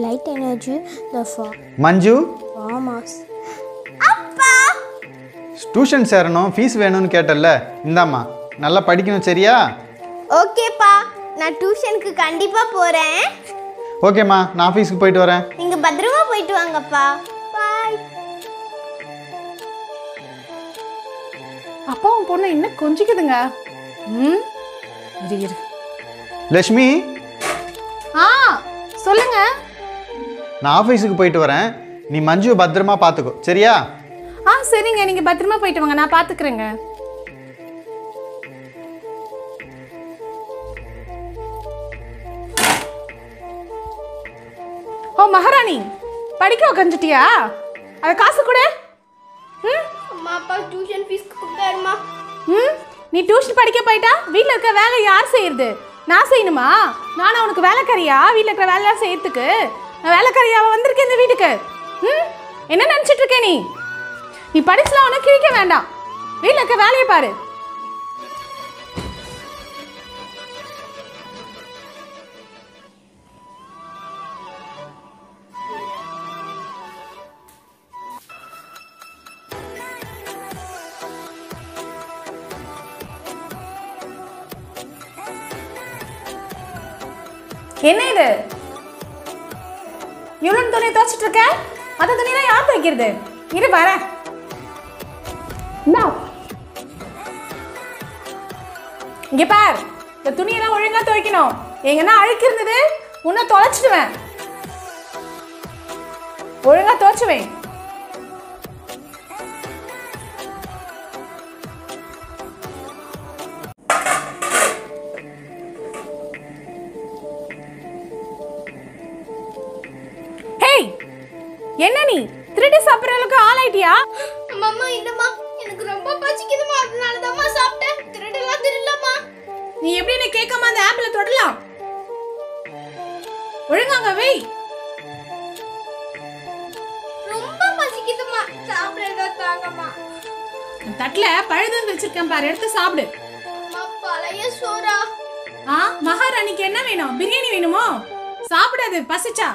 light energy, the fog. Manju Farmers. அப்பா tuition சேரணும் fees வேணும்னு கேட்டல்ல இந்தாம்மா நல்லா படிக்கணும் சரியா? ஓகேப்பா, நான் டியூஷனுக்கு கண்டிப்பா போறேன். ஓகேம்மா நான் ஆஃபீஸ்க்கு போயிட்டு வரேன். நீங்க பத்திரமா போயிட்டு வாங்கப்பா. பாய். அப்பா உன் பொண்ணு என்ன கொஞ்சிக்குதுங்க. இரு லட்சுமி சொல்லுங்க. நான் ஆஃபீஸுக்கு போயிட்டு வரேன், நீ மஞ்சுவை பத்திரமா பார்த்துக்கோ சரியா? சரிங்க, நீங்க பத்திரமா போயிட்டு வாங்க, நான் பாத்துக்கிறேங்க. ஓ மகாராணி, படிக்க உட்காந்துட்டியா? அத காசு கொடு. அம்மா அப்பா டியூஷன் ஃபீஸ் கொடுத்தாருமா. நீ டியூஷன் படிக்க போயிட்டா வீட்டில் இருக்க வேலை யார் செய்யறது? நான் செய்யணுமா? நானும் உனக்கு வேலைக்காரியா? வீட்டில் இருக்கிற வேலையா செய்யறதுக்கு நான் வேலைக்காரியாவை வந்திருக்கேன் இந்த வீட்டுக்கு. என்ன நினச்சிட்டு இருக்க நீ? நீ படிச்சுலாம் உனக்கு கிழிக்க வேண்டாம், வீட்டில் இருக்க வேலையை பாரு. என்ன இது? இவ்வளவு துணி துவைச்சிட்டு இருக்க? அந்த துணியெல்லாம் யார் துவைக்கிறது? இரு வரேன். இங்க பார், இந்த துணியெல்லாம் ஒழுங்கா துவைக்கணும். எங்கன்னா அழுக்கு இருந்தது உன்னை தொலைச்சிடுவேன். ஒழுங்கா துவைச்சுவேன். என்ன நீ திருடி சாப்பிடுற அளவுக்கு ஆளாயிட்டியா? அம்மா இல்லம்மா, எனக்கு ரொம்ப பசிக்குதுமா, அதனால தான்மா சாப்பிட்டேன். திருடலாம் திருடலாமா? நீ எப்படி என்ன கேட்காம அந்த ஆப்பிள தொடலாம்? ஒழுங்காங்க வை. ரொம்ப பசிக்குதுமா, சாப்பிடுறதா தாங்கம்மா. தட்டுல பழுது வச்சிருக்கேன் பாரு, எடுத்து சாப்பிடு. அம்மா பழைய சோறா? மகாராணிக்கு என்ன வேணும்? பிரியாணி வேணுமோ? சாப்பிடாது பசிச்சா.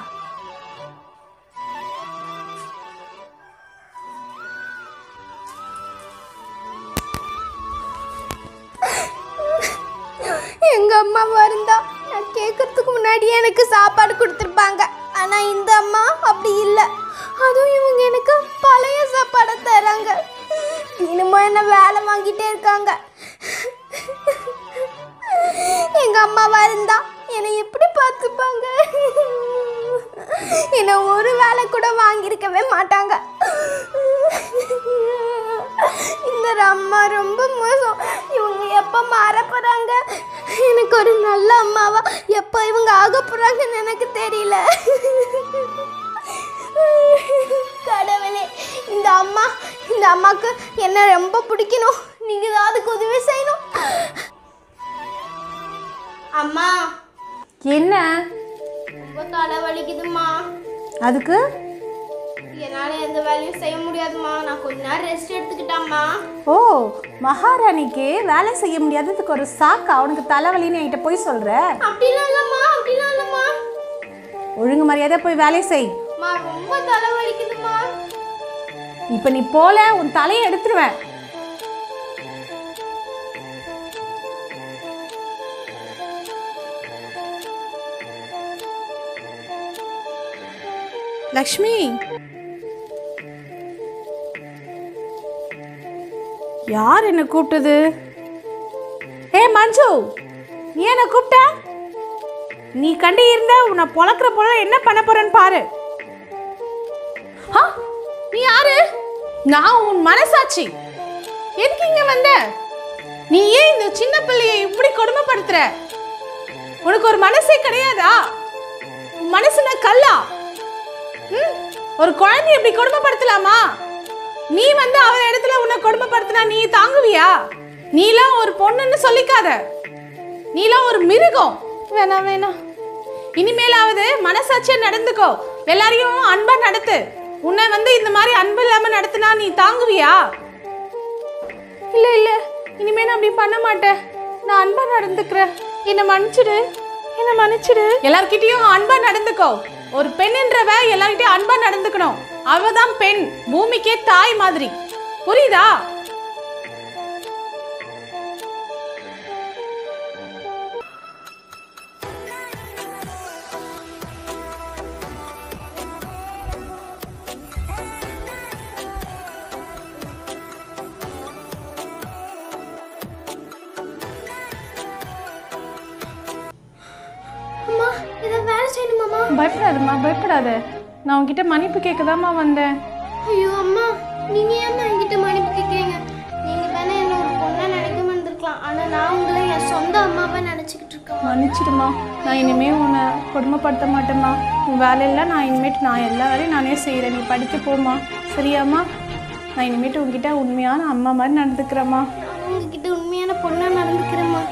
எங்க அம்மாவா இருந்தா நான் கேட்கறதுக்கு முன்னாடியே எனக்கு சாப்பாடு கொடுத்துருப்பாங்க. ஆனா இந்த அம்மா அப்படி இல்லை. அதுவும் இவங்க எனக்கு பழைய சாப்பாடை தராங்க. தினமும் என்ன வேலை வாங்கிட்டே இருக்காங்க. எங்க அம்மாவா இருந்தா என்னை எப்படி பார்த்துப்பாங்க? என்னை ஒரு வேலை கூட வாங்கியிருக்கவே மாட்டாங்க. இந்த அம்மா ரொம்ப மோசம். இவங்க எப்போ மாற போறாங்க? எனக்கு ஒரு நல்ல அம்மாவா எப்போ இவங்க ஆக போறாங்கன்னு எனக்கு தெரியல. கடவுளே, இந்த அம்மாக்கு என்ன ரொம்ப பிடிக்கணும். நீங்க தான் அதுக்கு உதவி செய்யணும். அம்மா என்ன? ரொம்ப தலை வலிக்குதுமா. அதுக்கு என்னால எந்த வேலையும் செய்ய முடியாதுமா. நான் கொஞ்ச நேரம் ரெஸ்ட் எடுத்துக்கிட்டாம்மா. ஓ, மகாராணிக்கு வேலை செய்ய முடியாததுக்கு ஒரு சாக்கா அவனுக்கு தலைவலின்னு என்கிட்ட போய் சொல்ற? அப்படிலாம் இல்லம்மா. ஒழுங்கு மரியாதை போய் வேலை செய். ரொம்ப தலை வலிக்குதுமா. இப்ப நீ போல உன் தலையை எடுத்துருவேன். லக்ஷ்மி, யார் என்ன கூப்பிட்டது? மஞ்சு, நீ என்ன கூப்பிட்ட? நீ கண்டி இருந்த உன்னை பொழக்கிற போல என்ன பண்ண போறேன்னு பாரு. நீ யாரு? நான் உன் மனசாட்சி. எதுக்கு இங்க வந்த? நீ ஏன் இந்த சின்ன பிள்ளையை இப்படி கொடுமைப்படுத்துற? உனக்கு ஒரு மனசே கிடையாதா? மனசுல கல்லா? ஒரு குழந்தை எப்படி கொடுமைப்படுத்தலாமா? நீ வந்து அவ இடத்துல உன்னை கொடுமைப்படுத்தினா நீ தாங்குவியா? நீலாம் ஒரு பொண்ணுன்னு சொல்லிக்காத. நீலாம் ஒரு மிருகம். வேணாம். இனிமேலாவது மனசாட்சியா நடந்துக்கோ. எல்லாரையும் அன்பா நடத்து. உன்னை வந்து இந்த மாதிரி அன்பு இல்லாம நடத்தினா நீ தாங்குவியா? இல்ல இனிமே நான் அப்படி பண்ண மாட்டேன். நான் அன்பா நடந்துக்கிறேன். என்னை மன்னிச்சிடு. என்ன மன்னிச்சிடு. எல்லார்கிட்டயும் அன்பா நடந்துக்கோ. ஒரு பெண்ன்றவ எல்லார்கிட்டயும் அன்பா நடந்துக்கணும். அவதான் பெண், பூமிக்கே தாய் மாதிரி. புரியுதா? அம்மா இதை வேலை செய்யணுமாம்மா? பயப்படாதம்மா, பயப்படாத. நான் உன்கிட்ட மன்னிப்பு கேட்கதாம்மா வந்தேன். ஐயோ அம்மா, நீங்க ஏம்மா என்கிட்ட மன்னிப்பு கேட்குறீங்க? நீங்க வேணா என்ன ஒரு பொண்ணா நினைக்காம இருந்திருக்கலாம். ஆனா நான் உங்களை என் சொந்த அம்மாவை நினைச்சுக்கிட்டு இருக்கேன். மன்னிச்சிடுமா. நான் இனிமே உன்னை கொடுமைப்படுத்த மாட்டேம்மா. உன் வேலையெல்லாம் நான் எல்லா வேலையும் நானே செய்கிறேன். நீ படிக்க போமா, சரியாம்மா? நான் இனிமேட்டு உங்ககிட்ட உண்மையான அம்மா மாதிரி நடந்துக்கிறேம்மா. உங்ககிட்ட உண்மையான பொண்ணா நடந்துக்கிறேம்மா.